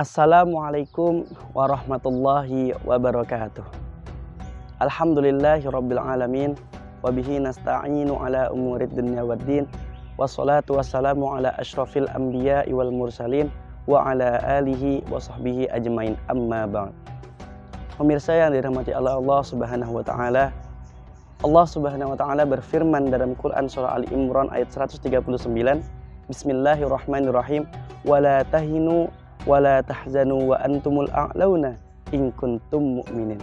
Assalamualaikum warahmatullahi wabarakatuh. Alhamdulillahirabbil alamin wa bihi nasta'inu ala umurid dunya waddin. Wassalatu wassalamu ala asyrafil anbiya'i wal mursalin wa ala alihi wa sahbihi ajmain, amma ba'd. Pemirsa yang dirahmati Allah Subhanahu wa taala. Allah Subhanahu wa taala berfirman dalam Quran surah Ali Imran ayat 139, Bismillahirrahmanirrahim, wala tahinu wala tahzanu wa antumul a'launa in kuntum mu'minin.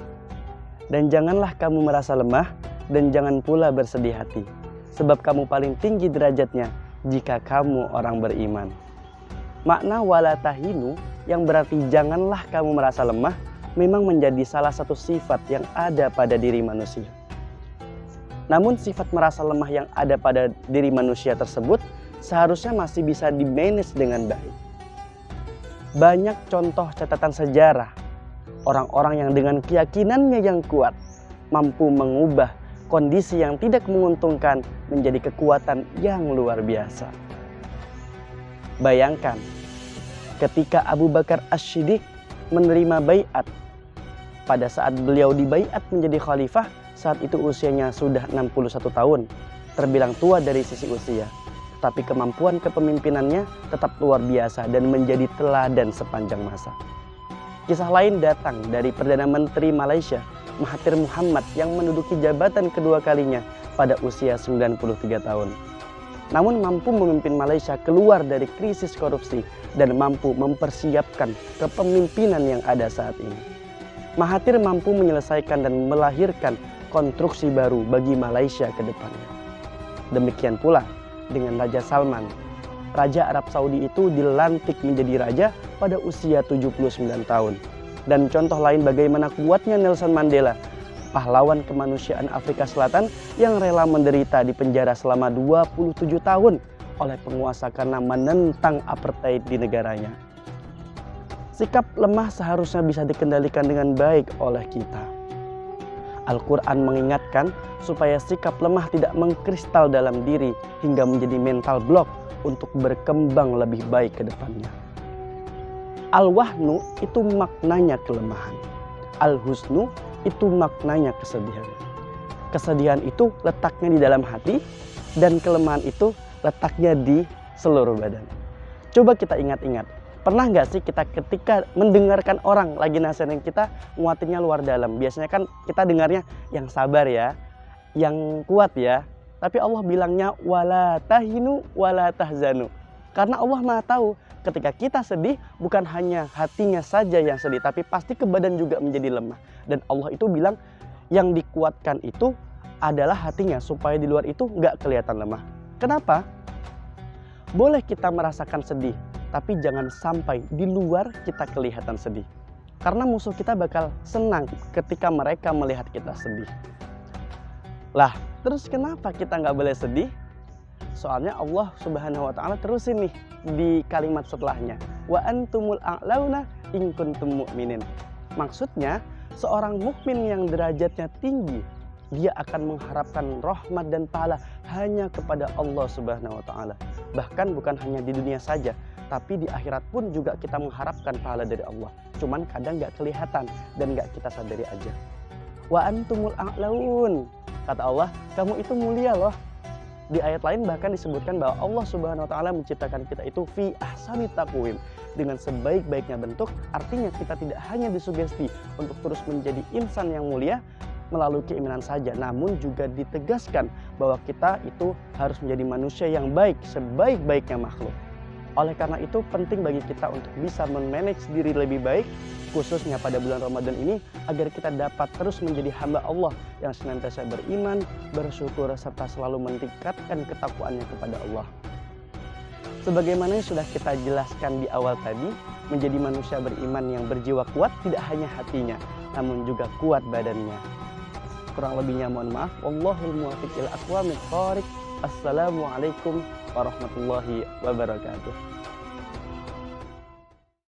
Dan janganlah kamu merasa lemah dan jangan pula bersedih hati, sebab kamu paling tinggi derajatnya jika kamu orang beriman. Makna wala tahinu yang berarti janganlah kamu merasa lemah memang menjadi salah satu sifat yang ada pada diri manusia. Namun sifat merasa lemah yang ada pada diri manusia tersebut seharusnya masih bisa di-manage dengan baik. Banyak contoh catatan sejarah orang-orang yang dengan keyakinannya yang kuat mampu mengubah kondisi yang tidak menguntungkan menjadi kekuatan yang luar biasa. Bayangkan ketika Abu Bakar As-Siddiq menerima baiat. Pada saat beliau dibaiat menjadi khalifah, saat itu usianya sudah 61 tahun, terbilang tua dari sisi usia. Tapi kemampuan kepemimpinannya tetap luar biasa dan menjadi teladan sepanjang masa. Kisah lain datang dari Perdana Menteri Malaysia, Mahathir Mohamad, yang menduduki jabatan kedua kalinya pada usia 93 tahun. Namun mampu memimpin Malaysia keluar dari krisis korupsi dan mampu mempersiapkan kepemimpinan yang ada saat ini. Mahathir mampu menyelesaikan dan melahirkan konstruksi baru bagi Malaysia ke depannya. Demikian pula dengan Raja Salman. Raja Arab Saudi itu dilantik menjadi raja pada usia 79 tahun. Dan contoh lain bagaimana kuatnya Nelson Mandela, pahlawan kemanusiaan Afrika Selatan yang rela menderita di penjara selama 27 tahun oleh penguasa karena menentang apartheid di negaranya. Sikap lemah seharusnya bisa dikendalikan dengan baik oleh kita. Al-Quran mengingatkan supaya sikap lemah tidak mengkristal dalam diri hingga menjadi mental block untuk berkembang lebih baik ke depannya. Al-wahnu itu maknanya kelemahan. Al-husnu itu maknanya kesedihan. Kesedihan itu letaknya di dalam hati dan kelemahan itu letaknya di seluruh badan. Coba kita ingat-ingat. Pernah nggak sih kita ketika mendengarkan orang lagi nasihatin kita nguatinnya luar dalam? Biasanya kan kita dengarnya yang sabar ya, yang kuat ya. Tapi Allah bilangnya wala tahinu wala tahzanu. Karena Allah Maha tahu ketika kita sedih bukan hanya hatinya saja yang sedih, tapi pasti ke badan juga menjadi lemah. Dan Allah itu bilang yang dikuatkan itu adalah hatinya supaya di luar itu nggak kelihatan lemah. Kenapa? Boleh kita merasakan sedih, tapi jangan sampai di luar kita kelihatan sedih. Karena musuh kita bakal senang ketika mereka melihat kita sedih. Lah, terus kenapa kita nggak boleh sedih? Soalnya Allah Subhanahu wa taala terusin nih di kalimat setelahnya. Wa antumul a'launa in kuntum mu'minin. Maksudnya, seorang mukmin yang derajatnya tinggi, dia akan mengharapkan rahmat dan pahala hanya kepada Allah Subhanahu wa taala. Bahkan bukan hanya di dunia saja, tapi di akhirat pun juga kita mengharapkan pahala dari Allah. Cuman kadang gak kelihatan dan gak kita sadari aja. Wa antumul a'laun. Kata Allah, kamu itu mulia loh. Di ayat lain bahkan disebutkan bahwa Allah Subhanahu wa taala menciptakan kita itu fi ahsani taqwim, dengan sebaik-baiknya bentuk. Artinya kita tidak hanya disugesti untuk terus menjadi insan yang mulia melalui keimanan saja, namun juga ditegaskan bahwa kita itu harus menjadi manusia yang baik, sebaik-baiknya makhluk. Oleh karena itu penting bagi kita untuk bisa memanage diri lebih baik, khususnya pada bulan Ramadan ini, agar kita dapat terus menjadi hamba Allah yang senantiasa beriman, bersyukur, serta selalu meningkatkan ketakwaannya kepada Allah. Sebagaimana yang sudah kita jelaskan di awal tadi, menjadi manusia beriman yang berjiwa kuat tidak hanya hatinya, namun juga kuat badannya. Kurang lebihnya mohon maaf. Wallahul muwaffiq ila aqwamit thoriq. Assalamualaikum warahmatullahi wabarakatuh.